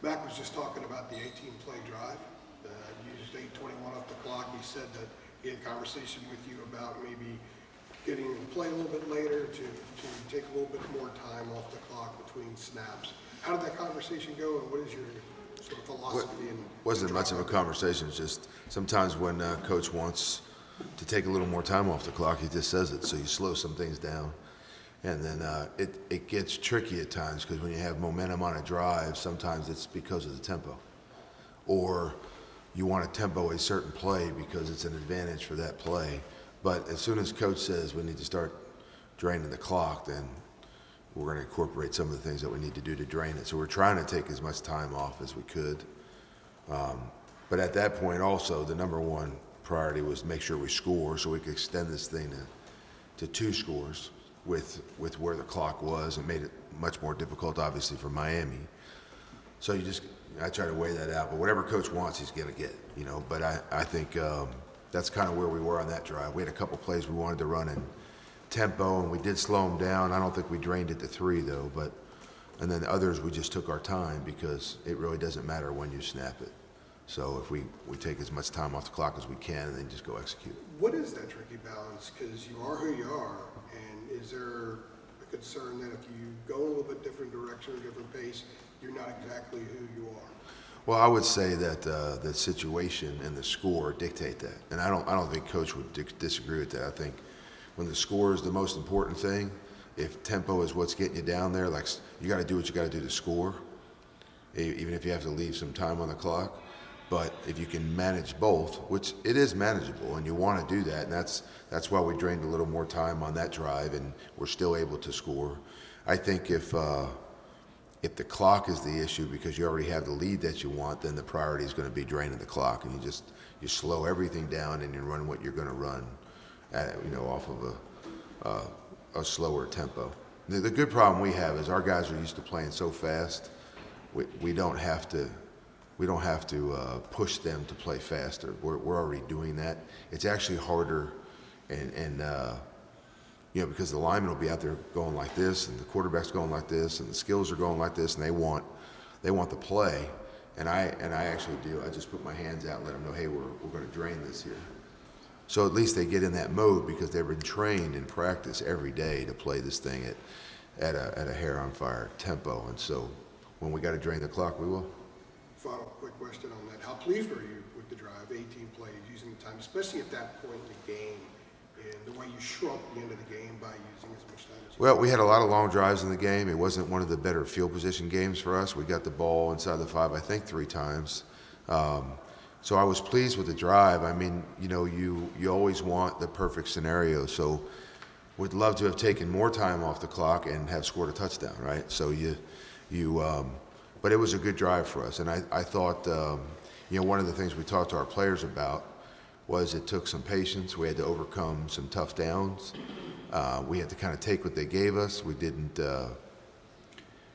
Mac was just talking about the 18-play drive. Used 8:21 off the clock. He said that he had a conversation with you about maybe getting to play a little bit later to take a little bit more time off the clock between snaps. How did that conversation go, and what is your sort of philosophy? Wasn't much of a conversation. It's just sometimes when coach wants to take a little more time off the clock, he just says it. So you slow some things down. And then it gets tricky at times because when you have momentum on a drive, sometimes it's because of the tempo. Or you want to tempo a certain play because it's an advantage for that play. But as soon as coach says we need to start draining the clock, then we're going to incorporate some of the things that we need to do to drain it. So we're trying to take as much time off as we could. But at that point also, the number one priority was make sure we score so we could extend this thing to 2 scores with where the clock was. It made it much more difficult, obviously, for Miami. So I try to weigh that out. But whatever coach wants, he's going to get, But I think that's kind of where we were on that drive. We had a couple plays we wanted to run in tempo, and we did slow them down. I don't think we drained it to 3, though. And then others, we just took our time because it really doesn't matter when you snap it. So if we take as much time off the clock as we can and then just go execute. What is that tricky balance? Because you are who you are, and is there a concern that if you go a little bit different direction, a different pace, you're not exactly who you are? Well, I would say that the situation and the score dictate that, and I don't think coach would disagree with that. I think when the score is the most important thing, if tempo is what's getting you down there, like you got to do what you got to do to score, even if you have to leave some time on the clock. But if you can manage both, which it is manageable, and you want to do that, and that's why we drained a little more time on that drive, and we're still able to score. I think if the clock is the issue because you already have the lead that you want, then the priority is going to be draining the clock, and you slow everything down and you run what you're going to run, off of a slower tempo. The good problem we have is our guys are used to playing so fast. We don't have to push them to play faster. We're already doing that. It's actually harder, and because the linemen will be out there going like this, and the quarterback's going like this, and the skills are going like this, and they want the play. And I actually do. I just put my hands out and let them know, hey, we're going to drain this here. So at least they get in that mode because they've been trained in practice every day to play this thing at a hair on fire tempo. And so when we got to drain the clock, we will. Final quick question on that. How pleased were you with the drive, 18 plays, using the time, especially at that point in the game, and the way you shrunk the end of the game by using as much time as you Well, we had a lot of long drives in the game. It wasn't one of the better field position games for us. We got the ball inside the 5, I think, 3 times. So I was pleased with the drive. I mean, you always want the perfect scenario. So would love to have taken more time off the clock and have scored a touchdown, right? So but it was a good drive for us. And I thought, one of the things we talked to our players about was it took some patience. We had to overcome some tough downs. We had to kind of take what they gave us. We didn't,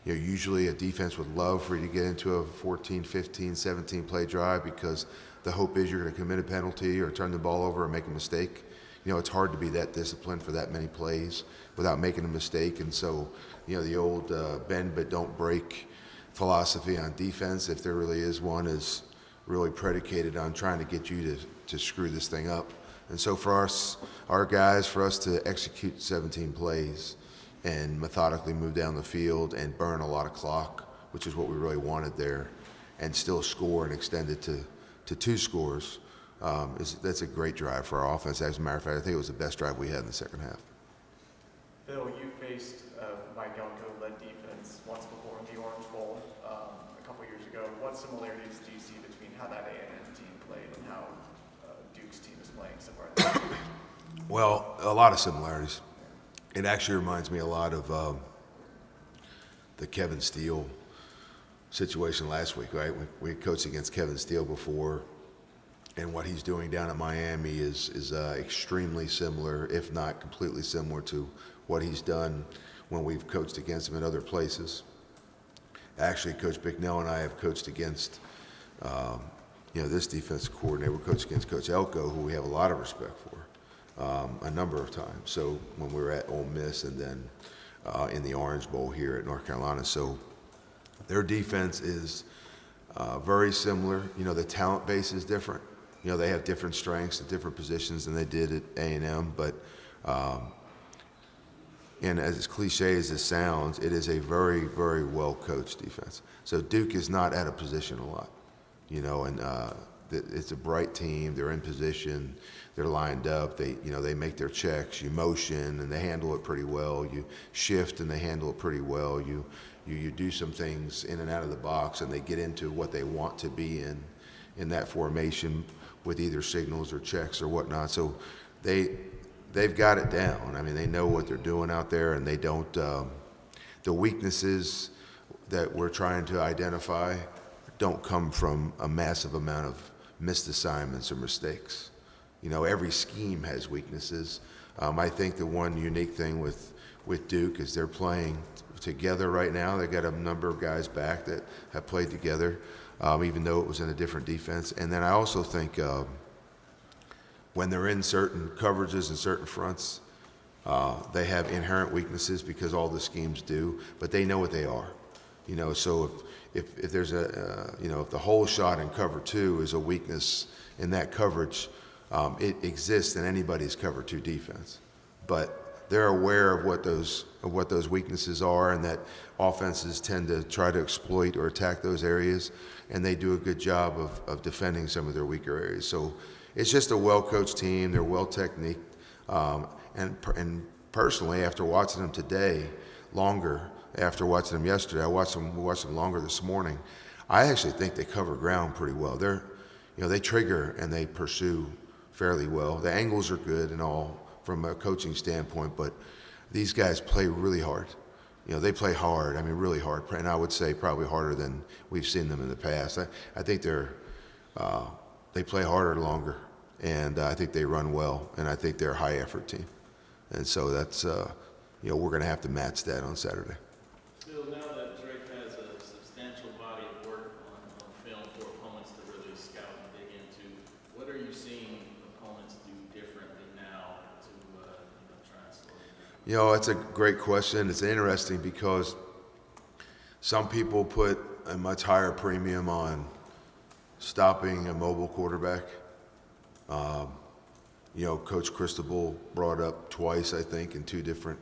usually a defense would love for you to get into a 14, 15, 17 play drive because the hope is you're going to commit a penalty or turn the ball over or make a mistake. It's hard to be that disciplined for that many plays without making a mistake. And so, the old bend but don't break philosophy on defense, if there really is one, is really predicated on trying to get you to screw this thing up. And so for us, our guys, for us to execute 17 plays and methodically move down the field and burn a lot of clock, which is what we really wanted there, and still score and extend it to 2 scores, that's a great drive for our offense. As a matter of fact, I think it was the best drive we had in the second half. Phil, you faced Mike Longo-led defense once before in the Orange Bowl a couple years ago. What similarities do you see between how that A&M team played and how Duke's team is playing so far? Well, a lot of similarities. It actually reminds me a lot of the Kevin Steele situation last week, right? We coached against Kevin Steele before, and what he's doing down at Miami is extremely similar, if not completely similar to what he's done when we've coached against him in other places. Actually, Coach Bicknell and I have coached against, this defensive coordinator. We coached against Coach Elko, who we have a lot of respect for, a number of times. So when we were at Ole Miss and then in the Orange Bowl here at North Carolina. So their defense is very similar. You know, the talent base is different. You know, they have different strengths at different positions than they did at A&M, but and as cliche as it sounds, it is a very, very well-coached defense. So Duke is not out of position a lot, you know, and it's a bright team. They're in position. They're lined up. They make their checks. You motion, and they handle it pretty well. You shift, and they handle it pretty well. You do some things in and out of the box, and they get into what they want to be in that formation with either signals or checks or whatnot. So they've got it down. I mean, they know what they're doing out there, and they don't. The weaknesses that we're trying to identify don't come from a massive amount of missed assignments or mistakes. You know, every scheme has weaknesses. I think the one unique thing with Duke is they're playing together right now. They got a number of guys back that have played together, even though it was in a different defense. And then I also think when they're in certain coverages and certain fronts, they have inherent weaknesses because all the schemes do, but they know what they are. You know, so if there's if the whole shot in cover two is a weakness in that coverage, it exists in anybody's cover two defense. But they're aware of what those weaknesses are, and that offenses tend to try to exploit or attack those areas, and they do a good job of defending some of their weaker areas. So it's just a well-coached team. They're well-techniqued, and personally, after watching them today, longer. After watching them yesterday, we watched them longer this morning. I actually think they cover ground pretty well. They trigger and they pursue fairly well. The angles are good and all from a coaching standpoint, but these guys play really hard. You know, they play hard. I mean, really hard, and I would say probably harder than we've seen them in the past. I think they play harder longer, and I think they run well, and I think they're a high-effort team. And so that's we're going to have to match that on Saturday. Bill, now that Drake has a substantial body of work on film for opponents to really scout and dig into, what are you seeing opponents do differently now to try and slow it down? You know, it's a great question. It's interesting because some people put a much higher premium on stopping a mobile quarterback. Coach Cristobal brought up twice, I think, in two different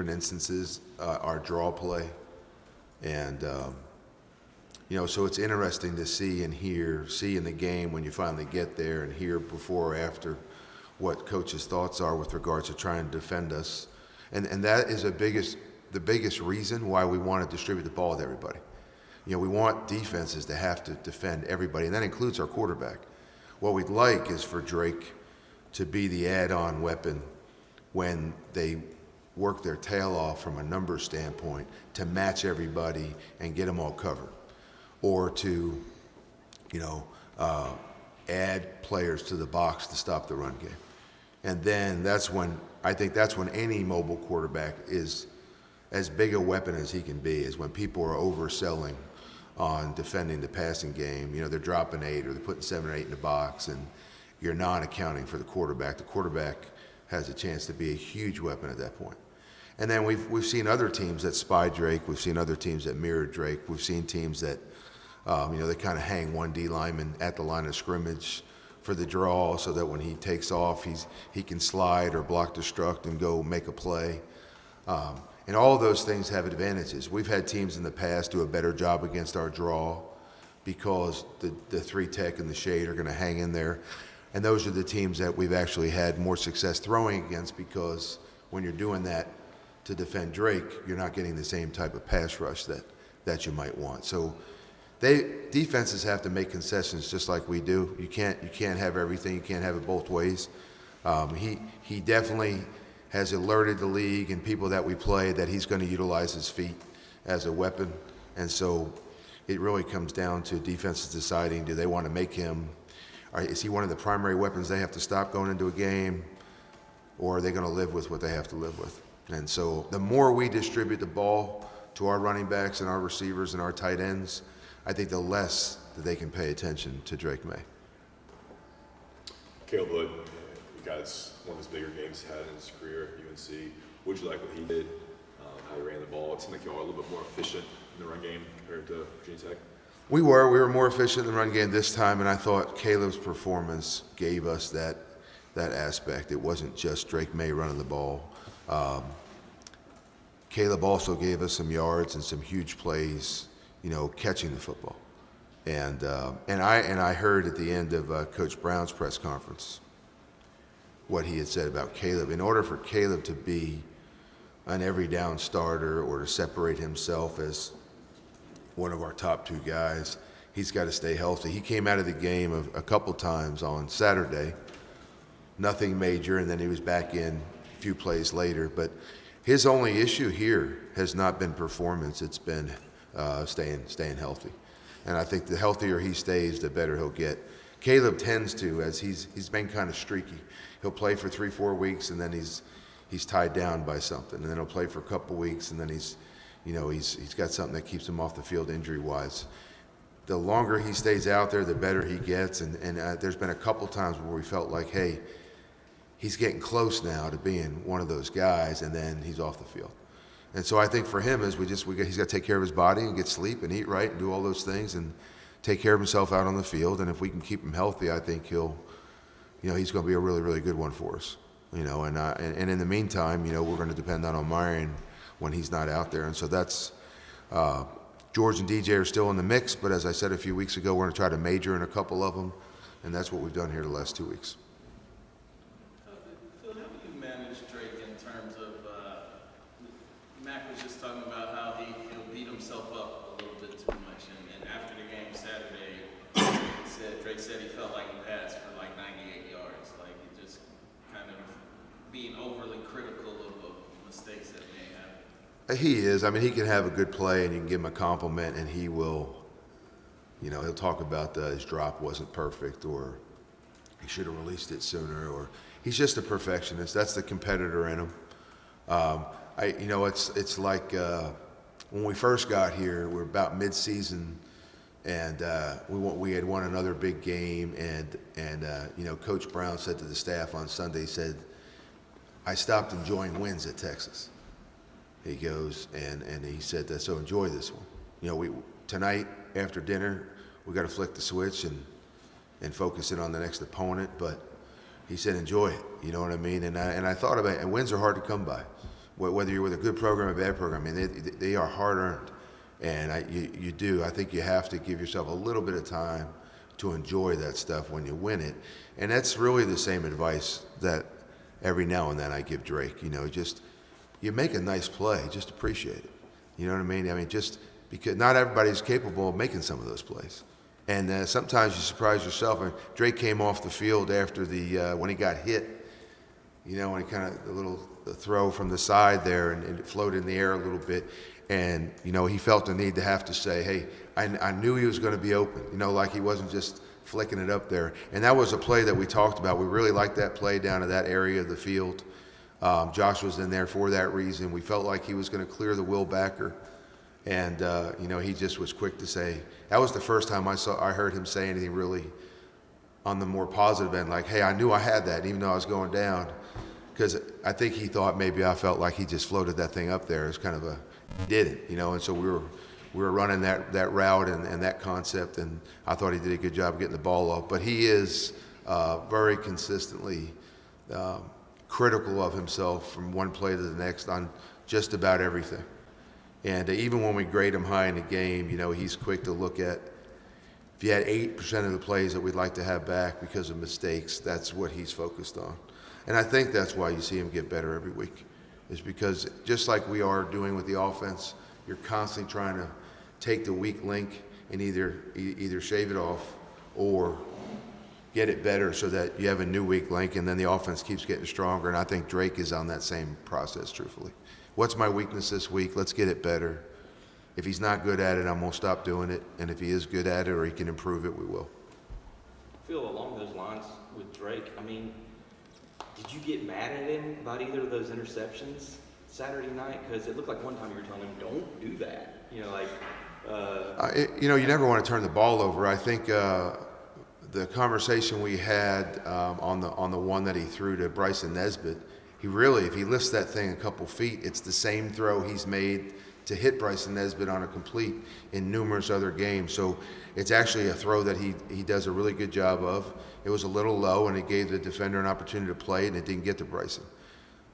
instances, our draw play. And, so it's interesting to see and see in the game when you finally get there and hear before or after what coach's thoughts are with regards to trying to defend us. And that is the biggest reason why we want to distribute the ball to everybody. You know, we want defenses to have to defend everybody, and that includes our quarterback. What we'd like is for Drake to be the add-on weapon when they work their tail off from a number standpoint to match everybody and get them all covered, or to, add players to the box to stop the run game. And then that's when any mobile quarterback is as big a weapon as he can be, is when people are overselling on defending the passing game. You know, they're dropping 8 or they're putting 7 or 8 in the box, and you're not accounting for the quarterback. The quarterback has a chance to be a huge weapon at that point. And then we've seen other teams that spy Drake. We've seen other teams that mirror Drake. We've seen teams that, they kind of hang one D lineman at the line of scrimmage for the draw so that when he takes off, he can slide or block destruct and go make a play. And all of those things have advantages. We've had teams in the past do a better job against our draw because the 3 tech and the shade are going to hang in there. And those are the teams that we've actually had more success throwing against, because when you're doing that to defend Drake, you're not getting the same type of pass rush that you might want. So defenses have to make concessions just like we do. You can't have everything. You can't have it both ways. He definitely has alerted the league and people that we play that he's going to utilize his feet as a weapon. And so it really comes down to defenses deciding, do they want to make him, is he one of the primary weapons they have to stop going into a game, or are they going to live with what they have to live with? And so the more we distribute the ball to our running backs and our receivers and our tight ends, I think the less that they can pay attention to Drake May. Caleb Hood, you guys, one of his bigger games he had in his career at UNC. What did you like what he did, how he ran the ball? It seemed like you all were a little bit more efficient in the run game compared to Virginia Tech. We were more efficient in the run game this time, and I thought Caleb's performance gave us that aspect. It wasn't just Drake May running the ball. Caleb also gave us some yards and some huge plays, catching the football. And I heard at the end of Coach Brown's press conference what he had said about Caleb. In order for Caleb to be an every down starter or to separate himself as one of our top two guys, he's got to stay healthy. He came out of the game a couple times on Saturday, nothing major, and then he was back in a few plays later. But his only issue here has not been performance. It's been staying healthy. And I think the healthier he stays, the better he'll get. Caleb tends to, as he's been kind of streaky. He'll play for 3-4 weeks, and then he's tied down by something. And then he'll play for a couple weeks, and then he's got something that keeps him off the field injury-wise. The longer he stays out there, the better he gets. And there's been a couple times where we felt like, hey, he's getting close now to being one of those guys, and then he's off the field. And so I think for him is he's got to take care of his body and get sleep and eat right and do all those things and take care of himself out on the field. And if we can keep him healthy, I think he's going to be a really, really good one for us. And in the meantime, we're going to depend on Omarion when he's not out there. And so that's George and DJ are still in the mix, but as I said a few weeks ago, we're going to try to major in a couple of them, and that's what we've done here the last 2 weeks. Phil, how do you manage Drake in terms of, Mac was just talking about how he'll beat himself up a little bit too much, and after the game Saturday, Drake said he felt like he passed for like 98 yards, like he just kind of being overly critical of mistakes that may happen. He is. I mean, he can have a good play, and you can give him a compliment, and he will, he'll talk about his drop wasn't perfect, or he should have released it sooner, or he's just a perfectionist. That's the competitor in him. It's like when we first got here, we were about mid-season, and we had won another big game, and Coach Brown said to the staff on Sunday, he said, I stopped enjoying wins at Texas. He goes, and he said, so enjoy this one. Tonight after dinner, we got to flick the switch and focus in on the next opponent, but he said, enjoy it. You know what I mean? And I thought about it, and wins are hard to come by. Whether you're with a good program or a bad program, I mean, they are hard-earned. And you do. I think you have to give yourself a little bit of time to enjoy that stuff when you win it. And that's really the same advice that every now and then I give Drake. Just you make a nice play, just appreciate it. You know what I mean? I mean, just because not everybody's capable of making some of those plays. And sometimes you surprise yourself. And Drake came off the field after when he got hit, when he kind of the throw from the side there, and it floated in the air a little bit. And, he felt the need to have to say, hey, I knew he was going to be open, like he wasn't just flicking it up there. And that was a play that we talked about. We really liked that play down to that area of the field. Josh was in there for that reason. We felt like he was going to clear the will backer. And, he just was quick to say, that was the first time I heard him say anything really on the more positive end, like, hey, I knew I had that, even though I was going down. Because I think he thought maybe I felt like he just floated that thing up there. It was kind of he did it, and so we were running that route and that concept, and I thought he did a good job getting the ball off. But he is very consistently critical of himself from one play to the next on just about everything. And even when we grade him high in the game, he's quick to look at, if you had 8% of the plays that we'd like to have back because of mistakes, that's what he's focused on. And I think that's why you see him get better every week, is because just like we are doing with the offense, you're constantly trying to take the weak link and either shave it off or get it better so that you have a new weak link, and then the offense keeps getting stronger. And I think Drake is on that same process, truthfully. What's my weakness this week? Let's get it better. If he's not good at it, I'm going to stop doing it. And if he is good at it or he can improve it, we will. Phil, along those lines with Drake, I mean, did you get mad at him about either of those interceptions Saturday night? Because it looked like one time you were telling him, don't do that. You never want to turn the ball over. I think the conversation we had on the one that he threw to Bryson Nesbitt, if he lifts that thing a couple feet, it's the same throw he's made to hit Bryson Nesbitt on a complete in numerous other games. So it's actually a throw that he does a really good job of. It was a little low, and it gave the defender an opportunity to play, and it didn't get to Bryson.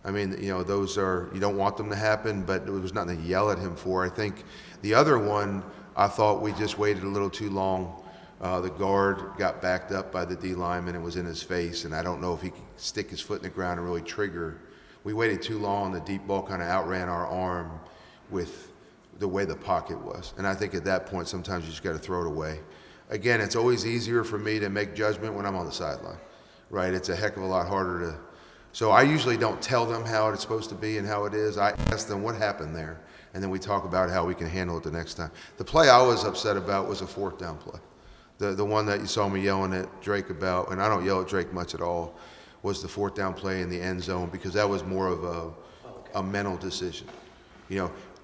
I mean, those are, you don't want them to happen, but there was nothing to yell at him for. I think the other one, I thought we just waited a little too long. The guard got backed up by the D lineman and was in his face, and I don't know if he could stick his foot in the ground and really trigger. We waited too long. The deep ball kind of outran our arm with the way the pocket was. And I think at that point, sometimes you just got to throw it away. Again, it's always easier for me to make judgment when I'm on the sideline, right? It's a heck of a lot harder to. So I usually don't tell them how it's supposed to be and how it is. I ask them what happened there, and then we talk about how we can handle it the next time. The play I was upset about was a 4th down play. The one that you saw me yelling at Drake about, and I don't yell at Drake much at all, was the 4th down play in the end zone, because that was more of a mental decision.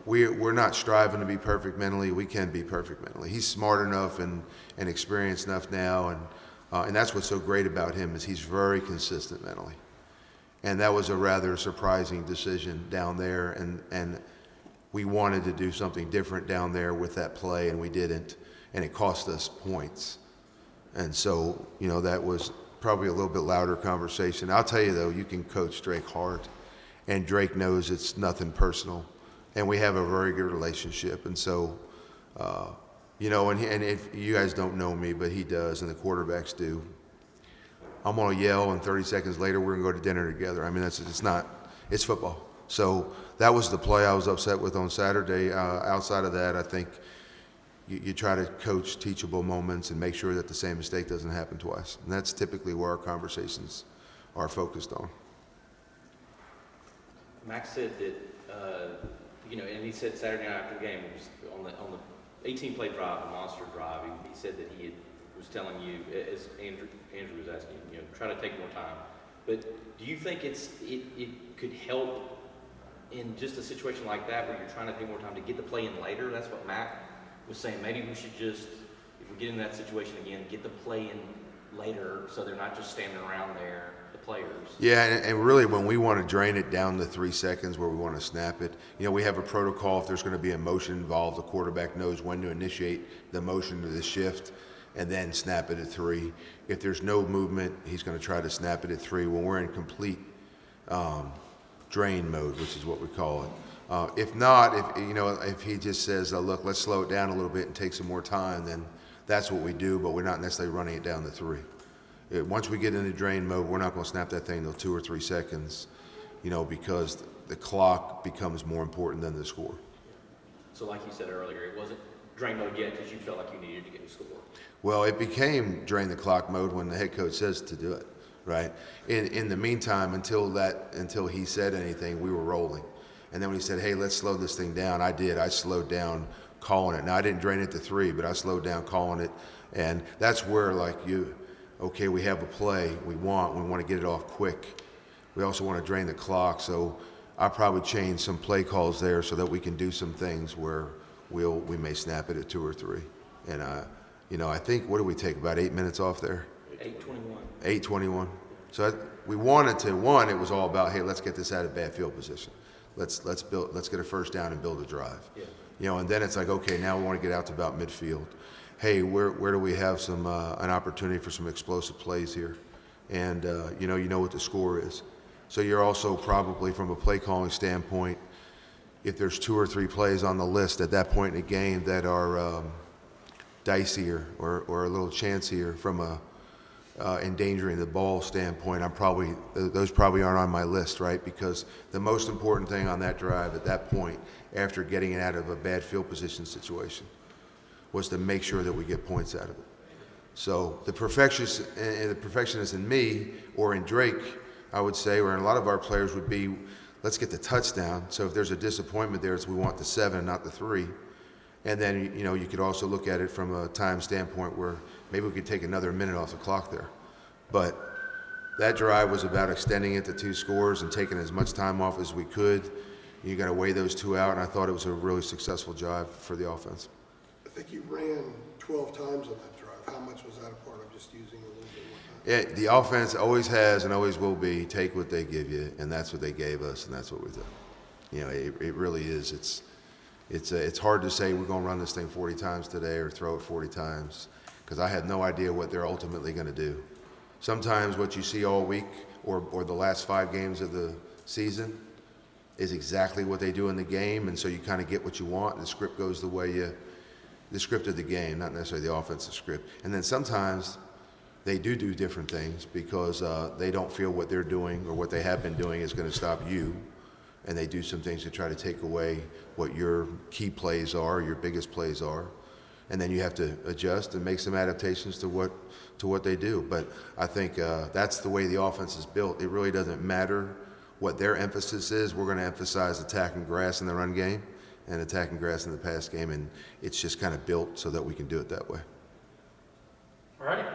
We're not striving to be perfect mentally. We can be perfect mentally. He's smart enough and experienced enough now, and that's what's so great about him, is he's very consistent mentally. And that was a rather surprising decision down there, and we wanted to do something different down there with that play, and we didn't, and it cost us points. And so, that was probably a little bit louder conversation. I'll tell you, though, you can coach Drake hard, and Drake knows it's nothing personal, and we have a very good relationship. And so, and if you guys don't know me, but he does, and the quarterbacks do, I'm going to yell, and 30 seconds later, we're going to go to dinner together. I mean, it's football. So that was the play I was upset with on Saturday. Outside of that, I think you try to coach teachable moments and make sure that the same mistake doesn't happen twice. And that's typically where our conversations are focused on. Max said that, and he said Saturday night after the game, it was on the 18-play drive, the monster drive, he said that he was telling you, as Andrew was asking, try to take more time. But do you think it could help in just a situation like that where you're trying to take more time to get the play in later? That's what Mac was saying. Maybe we should just, if we get in that situation again, get the play in later so they're not just standing around there, the players. Yeah, and really when we want to drain it down to 3 seconds where we want to snap it, we have a protocol. If there's going to be a motion involved, the quarterback knows when to initiate the motion to the shift and then snap it at 3. If there's no movement, he's going to try to snap it at 3 when we're in complete drain mode, which is what we call it. If not, if he just says, look, let's slow it down a little bit and take some more time, then that's what we do, but we're not necessarily running it down to 3. Once we get into drain mode, we're not going to snap that thing until 2 or 3 seconds, because the clock becomes more important than the score. So like you said earlier, it wasn't drain mode yet because you felt like you needed to get a score. Well, it became drain the clock mode when the head coach says to do it, right? In the meantime, until he said anything, we were rolling. And then when he said, hey, let's slow this thing down, I did. I slowed down calling it. Now, I didn't drain it to 3, but I slowed down calling it. And that's where, okay, we have a play we want to get it off quick. We also want to drain the clock. So I probably changed some play calls there so that we can do some things where we may snap it at 2 or 3. And, I think, what did we take, about 8 minutes off there? 8:21. 8:21. So we wanted to, it was all about, hey, let's get this out of bad field position. Let's get a first down and build a drive. Yeah. And then it's like, okay, now we want to get out to about midfield. Hey, where do we have some an opportunity for some explosive plays here? And you know what the score is. So you're also probably, from a play calling standpoint, if there's 2 or 3 plays on the list at that point in the game that are dicier or a little chancier from a endangering the ball standpoint, those probably aren't on my list, right? Because the most important thing on that drive at that point, after getting it out of a bad field position situation, was to make sure that we get points out of it. So the perfectionist in me, or in Drake, I would say, or in a lot of our players, would be, let's get the touchdown. So if there's a disappointment there, it's we want the 7, not the 3. And then, you could also look at it from a time standpoint where maybe we could take another minute off the clock there. But that drive was about extending it to 2 scores and taking as much time off as we could. You got to weigh those 2 out, and I thought it was a really successful drive for the offense. I think you ran 12 times on that drive. How much was that a part of just using a little bit more time? The offense always has and always will be take what they give you, and that's what they gave us, and that's what we did. It really is. it's hard to say we're going to run this thing 40 times today or throw it 40 times because I had no idea what they're ultimately going to do. Sometimes what you see all week or the last 5 games of the season is exactly what they do in the game, and so you kind of get what you want, and the script goes the way the script of the game, not necessarily the offensive script. And then sometimes they do different things because they don't feel what they're doing or what they have been doing is going to stop you, and they do some things to try to take away what your key plays are, your biggest plays are, and then you have to adjust and make some adaptations to what they do. But I think that's the way the offense is built. It really doesn't matter what their emphasis is. We're going to emphasize attacking grass in the run game and attacking grass in the pass game, and it's just kind of built so that we can do it that way. All righty.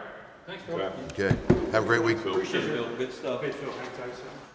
Thanks, Phil. Okay. Okay. Have a great week. Appreciate it, Phil. Good stuff. Hey, Phil, hang tight, son.